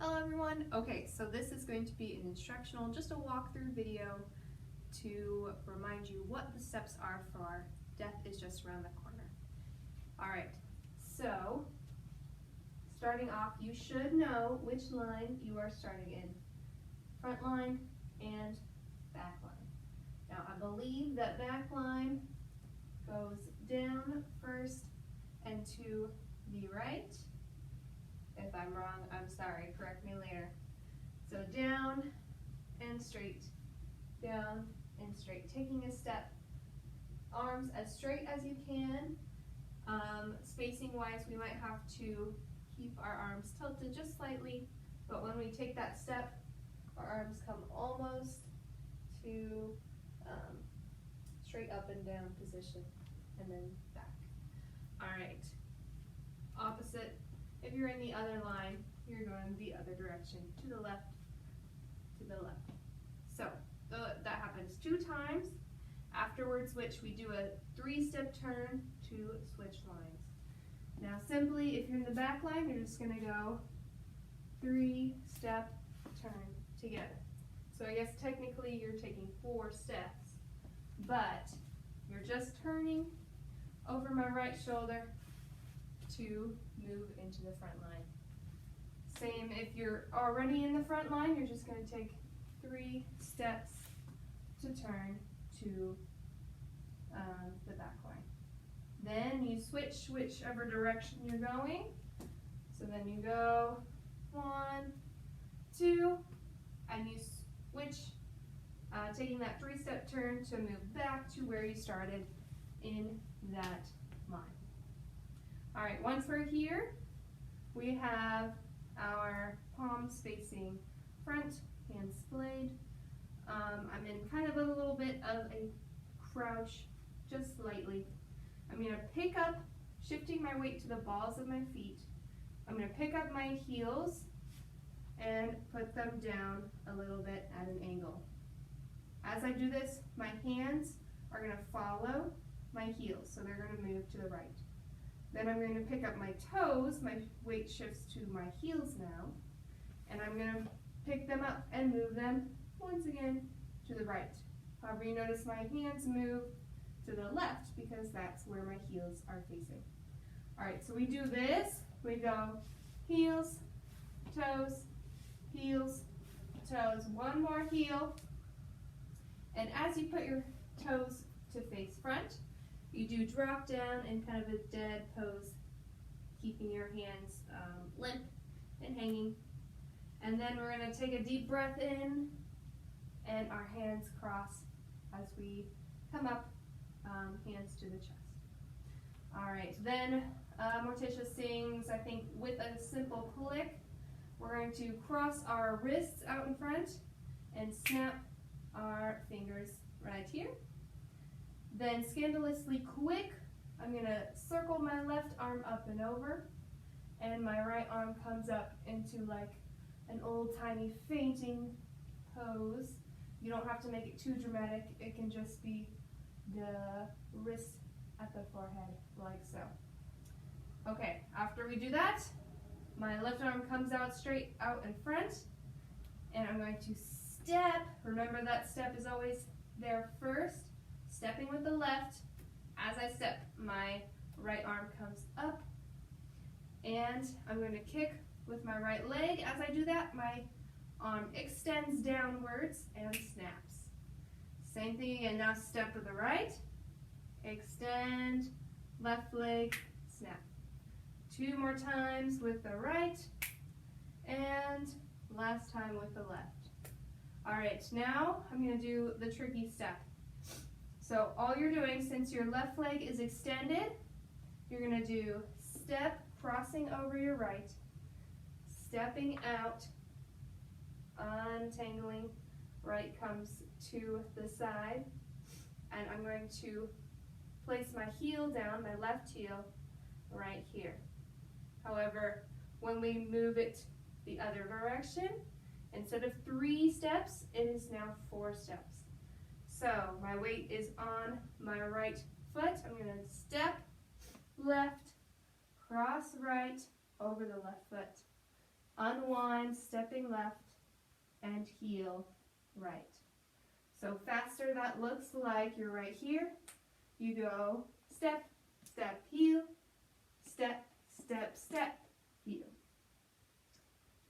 Hello everyone. Okay, so this is going to be an instructional, just a walkthrough video to remind you what the steps are for Death is Just Around the Corner. Alright, so starting off, you should know which line you are starting in. Front line and back line. Now I believe that back line goes down first and to the right. If I'm wrong, I'm sorry, correct me later. So down and straight, down and straight. Taking a step, arms as straight as you can. Spacing wise, we might have to keep our arms tilted just slightly, but when we take that step, our arms come almost to straight up and down position, and then back. All right, opposite. If you're in the other line, you're going the other direction, to the left, to the left. So that happens 2 times. Afterwards, which we do a 3-step turn to switch lines. Now simply, if you're in the back line, you're just gonna go 3-step turn together. So I guess technically you're taking 4 steps, but you're just turning over my right shoulder to move into the front line. Same if you're already in the front line, you're just going to take 3 steps to turn to the back line. Then you switch whichever direction you're going. So then you go 1, 2, and you switch, taking that 3-step turn to move back to where you started in that line. All right, once we're here, we have our palms facing front, hands splayed. I'm in kind of a little bit of a crouch, just slightly. I'm gonna pick up, shifting my weight to the balls of my feet. I'm gonna pick up my heels and put them down a little bit at an angle. As I do this, my hands are gonna follow my heels, so they're gonna move to the right. Then I'm going to pick up my toes, my weight shifts to my heels now, and I'm going to pick them up and move them once again to the right. However, you notice my hands move to the left because that's where my heels are facing. All right, so we do this, we go heels, toes, one more heel, and as you put your toes to face front, you do drop down in kind of a dead pose, keeping your hands limp and hanging. And then we're going to take a deep breath in, and our hands cross as we come up, hands to the chest. All right, then Morticia sings, I think, with a simple click. We're going to cross our wrists out in front and snap our fingers right here. Then scandalously quick, I'm going to circle my left arm up and over, and my right arm comes up into like an old-timey fainting pose. You don't have to make it too dramatic. It can just be the wrist at the forehead, like so. Okay, after we do that, my left arm comes out straight out in front, and I'm going to step. Remember that step is always there first. Stepping with the left. As I step, my right arm comes up, and I'm going to kick with my right leg. As I do that, my arm extends downwards and snaps. Same thing again. Now step with the right, extend, left leg, snap. 2 more times with the right, and last time with the left. All right, now I'm going to do the tricky step. So all you're doing, since your left leg is extended, you're going to do step, crossing over your right, stepping out, untangling, right comes to the side, and I'm going to place my heel down, my left heel, right here. However, when we move it the other direction, instead of 3 steps, it is now 4 steps. So my weight is on my right foot. I'm going to step left, cross right over the left foot, unwind, stepping left, and heel right. So faster that looks like you're right here. You go step, step, heel, step, step, step, heel.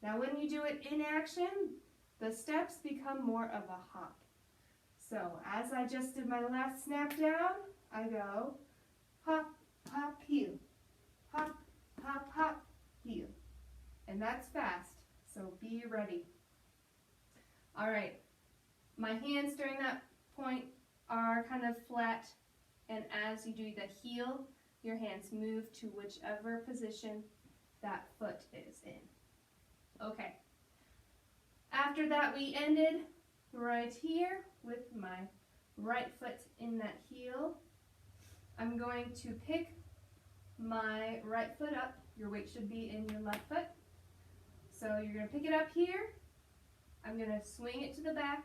Now when you do it in action, the steps become more of a hop. So as I just did my last snap down, I go hop, hop, heel, hop, hop, hop, heel. And that's fast, so be ready. All right, my hands during that point are kind of flat, and as you do the heel, your hands move to whichever position that foot is in. Okay, after that we ended right here with my right foot in that heel. I'm going to pick my right foot up. Your weight should be in your left foot. So you're going to pick it up here. I'm going to swing it to the back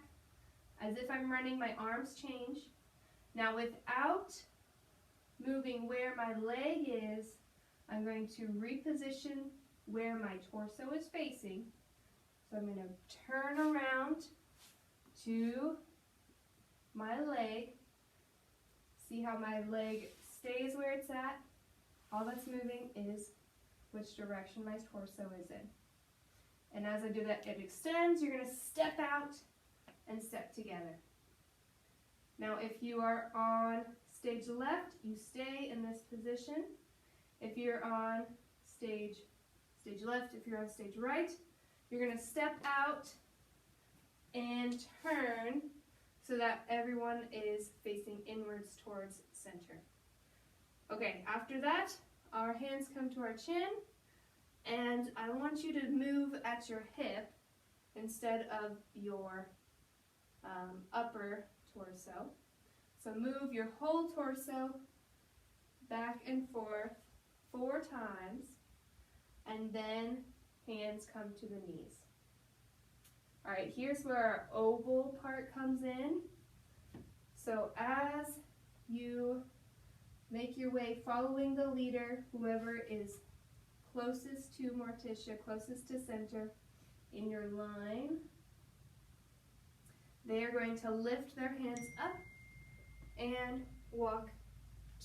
as if I'm running. My arms change. Now without moving where my leg is, I'm going to reposition where my torso is facing. So I'm going to turn around to my leg. See how my leg stays where it's at? All that's moving is which direction my torso is in. And as I do that, it extends. You're going to step out and step together. Now if you are on stage left, you stay in this position. If you're on stage left, if you're on stage right, you're going to step out and turn so that everyone is facing inwards towards center. Okay, after that, our hands come to our chin, and I want you to move at your hip instead of your upper torso. So move your whole torso back and forth 4 times, and then hands come to the knees. All right, here's where our oval part comes in. So as you make your way following the leader, whoever is closest to Morticia, closest to center in your line, they are going to lift their hands up and walk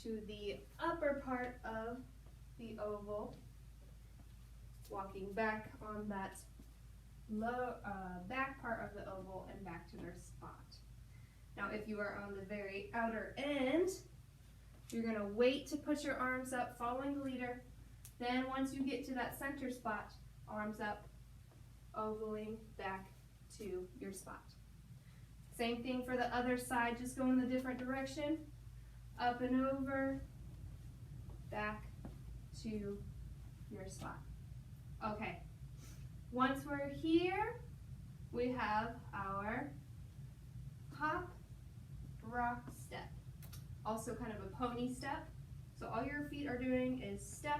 to the upper part of the oval, walking back on that back part of the oval and back to their spot. Now if you are on the very outer end, you're going to wait to put your arms up following the leader. Then once you get to that center spot, arms up, ovaling back to your spot. Same thing for the other side, just go in the different direction. Up and over, back to your spot. Okay, once we're here, we have our hop, rock, step. Also kind of a pony step. So all your feet are doing is step,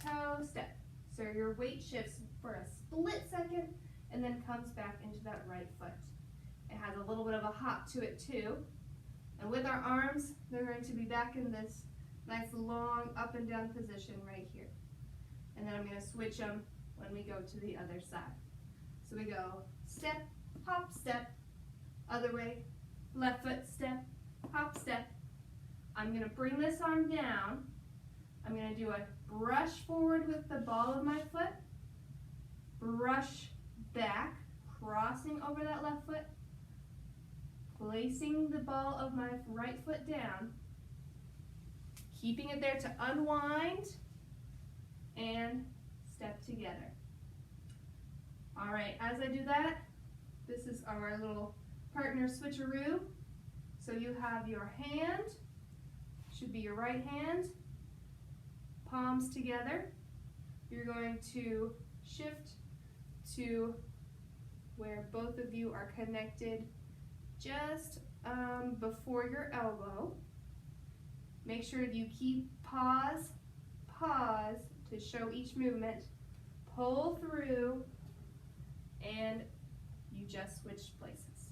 toe, step. So your weight shifts for a split second and then comes back into that right foot. It has a little bit of a hop to it too. And with our arms, they're going to be back in this nice long up and down position right here. And then I'm going to switch them when we go to the other side. So we go step, hop, step, other way, left foot, step, hop, step. I'm going to bring this arm down. I'm going to do a brush forward with the ball of my foot, brush back, crossing over that left foot, placing the ball of my right foot down, keeping it there to unwind, and step together. All right, as I do that, this is our little partner switcheroo. So you have your hand, should be your right hand, palms together. You're going to shift to where both of you are connected just before your elbow. Make sure you keep pause to show each movement. Pull through, and you just switch places.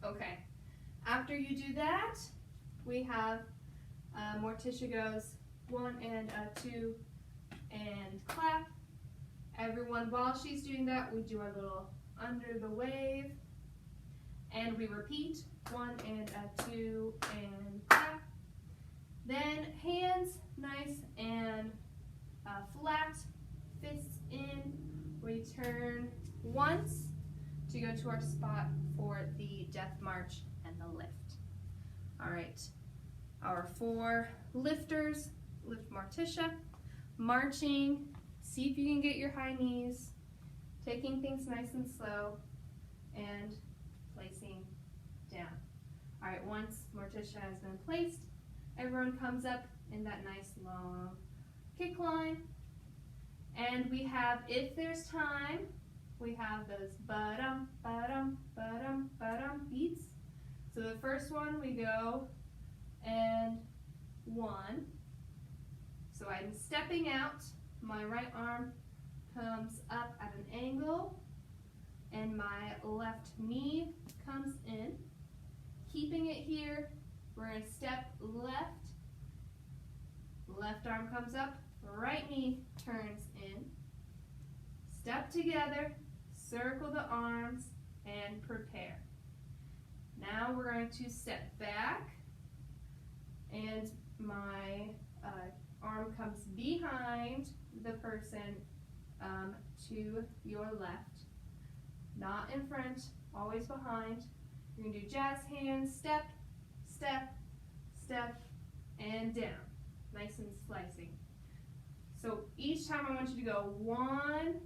Okay, after you do that, we have Morticia goes 1 and 2 and clap, Everyone, while she's doing that, we do our little under the wave. And we repeat, 1 and a 2 and clap. Then hands nice and flat, fists in. We turn once to go to our spot for the death march and the lift. All right, our 4 lifters, lift Morticia, marching, see if you can get your high knees, taking things nice and slow, and placing down. All right, once Morticia has been placed, everyone comes up in that nice long kick line. And we have, if there's time, we have those ba-dum, ba-dum, ba-dum, ba-dum beats. So the first one we go and 1. So I'm stepping out, my right arm comes up at an angle, and my left knee comes in. Keeping it here, we're going to step left, left arm comes up, right knee turns in. Step together, circle the arms, and prepare. Now we're going to step back, and my arm comes behind the person to your left, not in front, always behind. You're going to do jazz hands, step, step, step, and down, nice and slicing. So each time I want you to go 1,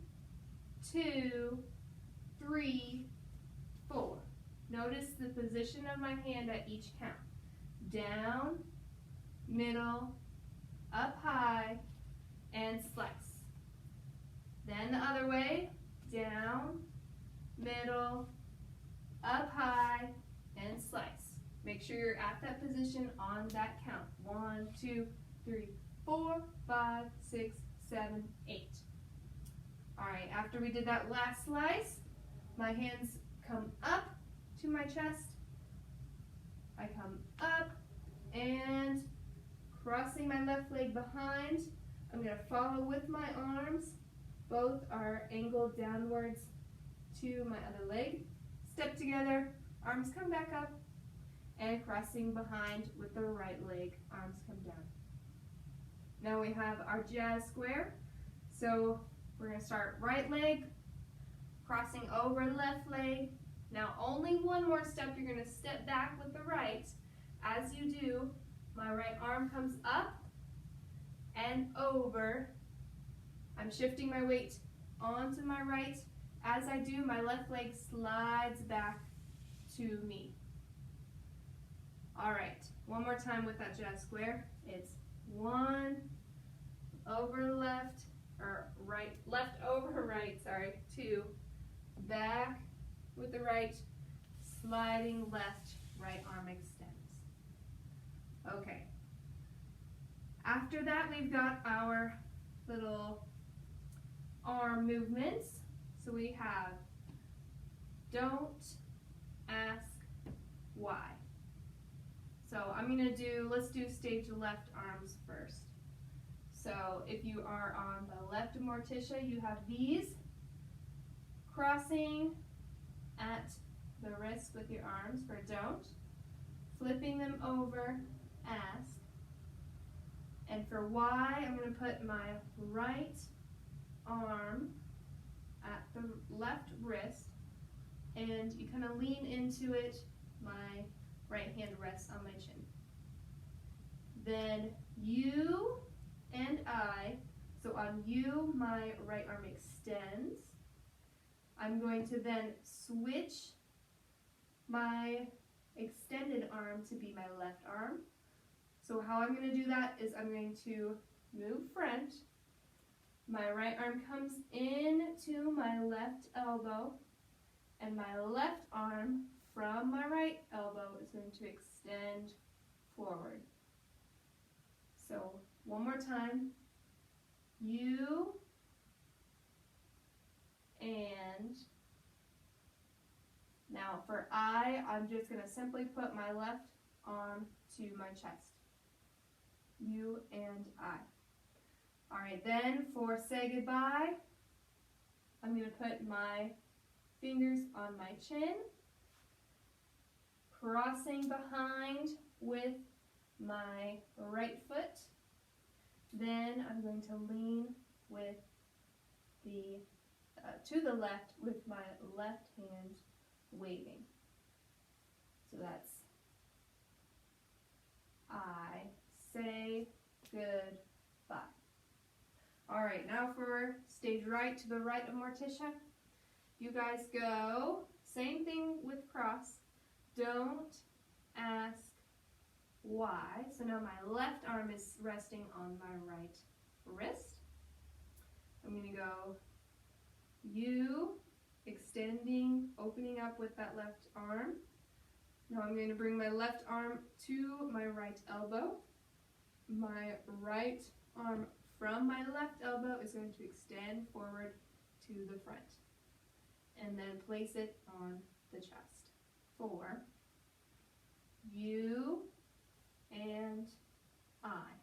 2, 3, 4. Notice the position of my hand at each count. Down, middle, up high, and slice. Then the other way, down, middle, up high, and slice. Make sure you're at that position on that count. 1, 2, 3, 4, 5, 6, 7, 8. All right, after we did that last slice, my hands come up to my chest. I come up and crossing my left leg behind. I'm going to follow with my arms. Both are angled downwards to my other leg. Step together, arms come back up, and crossing behind with the right leg, arms come down. Now we have our jazz square. So we're going to start right leg, crossing over left leg. Now only one more step, you're going to step back with the right. As you do, my right arm comes up and over. I'm shifting my weight onto my right. As I do, my left leg slides back to me. All right, one more time with that jazz square. It's 1, over left, or right, left over right, sorry, 2, back with the right, sliding left, right arm extends. Okay. After that, we've got our little arm movements. So we have don't ask why. So I'm going to do, let's do stage left arms first. So if you are on the left of Morticia, you have these, crossing at the wrist with your arms for don't, flipping them over, ask, and for why, I'm going to put my right arm at the left wrist, and you kind of lean into it, my right hand rests on my chin. Then you and I, so on you, my right arm extends. I'm going to then switch my extended arm to be my left arm. So how I'm going to do that is I'm going to move front. My right arm comes in to my left elbow, and my left arm from my right elbow is going to extend forward. So one more time, you and now for I'm just going to simply put my left arm to my chest. You and I. All right, then for say goodbye, going to put my fingers on my chin, crossing behind with my right foot. Then I'm going to lean with the to the left with my left hand waving. So that's I say goodbye. All right, now for stage right to the right of Morticia. You guys go, same thing with cross. Don't ask why. So now my left arm is resting on my right wrist. I'm going to go U, extending, opening up with that left arm. Now I'm going to bring my left arm to my right elbow. My right arm from my left elbow is going to extend forward to the front. And then place it on the chest. 4, U, and I.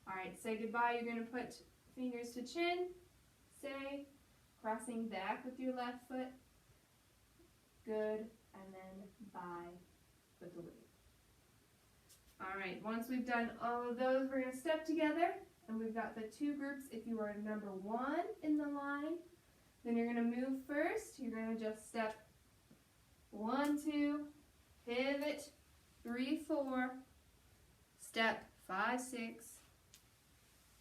All right, say goodbye. You're going to put fingers to chin. Say, crossing back with your left foot. Good, and then bye with the wave. All right, once we've done all of those, we're going to step together, and we've got the 2 groups. If you are number 1 in the line, then you're going to move first. You're going to just step 1, 2, pivot, 3, 4, step 5, 6.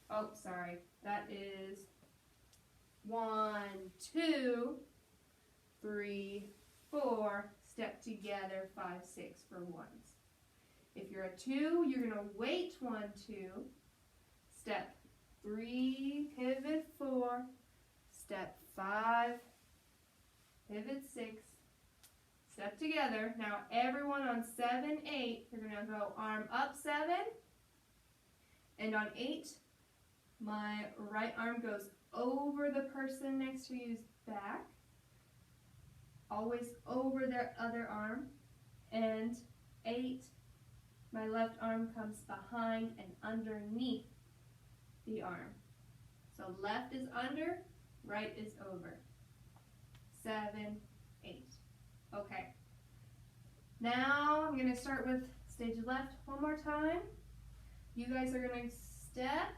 Oh, sorry, that is 1, 2, 3, 4, step together, 5, 6 for ones. If you're a 2, you're going to wait 1, 2, step 3, pivot 4, step 5, pivot 6, step together. Now everyone on 7, 8, you're going to go arm up 7, and on 8, my right arm goes over the person next to you's back, always over their other arm, and 8, my left arm comes behind and underneath the arm. So left is under, right is over. 7, 8. Okay. Now I'm going to start with stage left one more time. You guys are going to step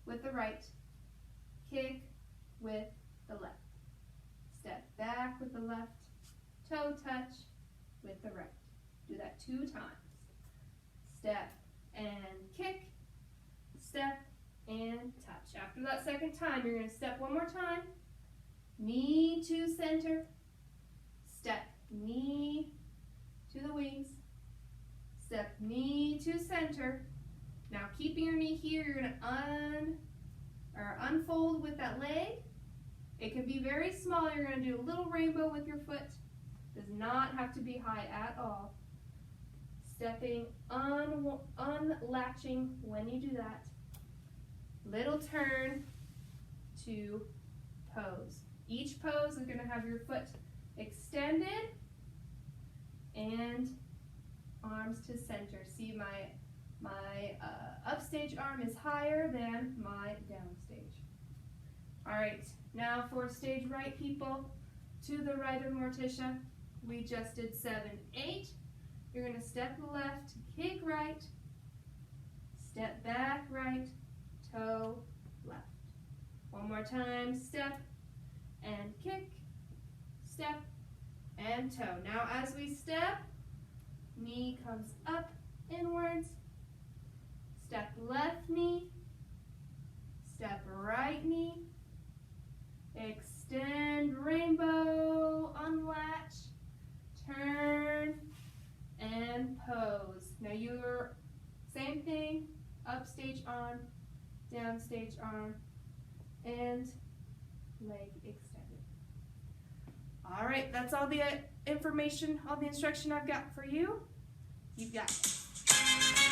with the right, kick with the left, step back with the left, toe touch with the right. Do that 2 times. Step and kick, step and touch. After that second time, you're going to step one more time, knee to center, step knee to the wings, step knee to center. Now keeping your knee here, you're going to unfold with that leg. It can be very small. You're going to do a little rainbow with your foot. Does not have to be high at all. Stepping, unlatching when you do that. Little turn to pose. Each pose is going to have your foot extended and arms to center. See, my upstage arm is higher than my downstage. All right, now for stage right, people, to the right of Morticia, we just did 7, 8. You're going to step left, kick right, step back right, toe left. One more time, step and kick, step and toe. Now as we step, knee comes up inwards, step left knee, step right knee, extend rainbow, unlatch, turn, and pose. Now you're, same thing, upstage arm, downstage arm, and leg extended. All right, that's all the information, all the instruction I've got for you. You've got it.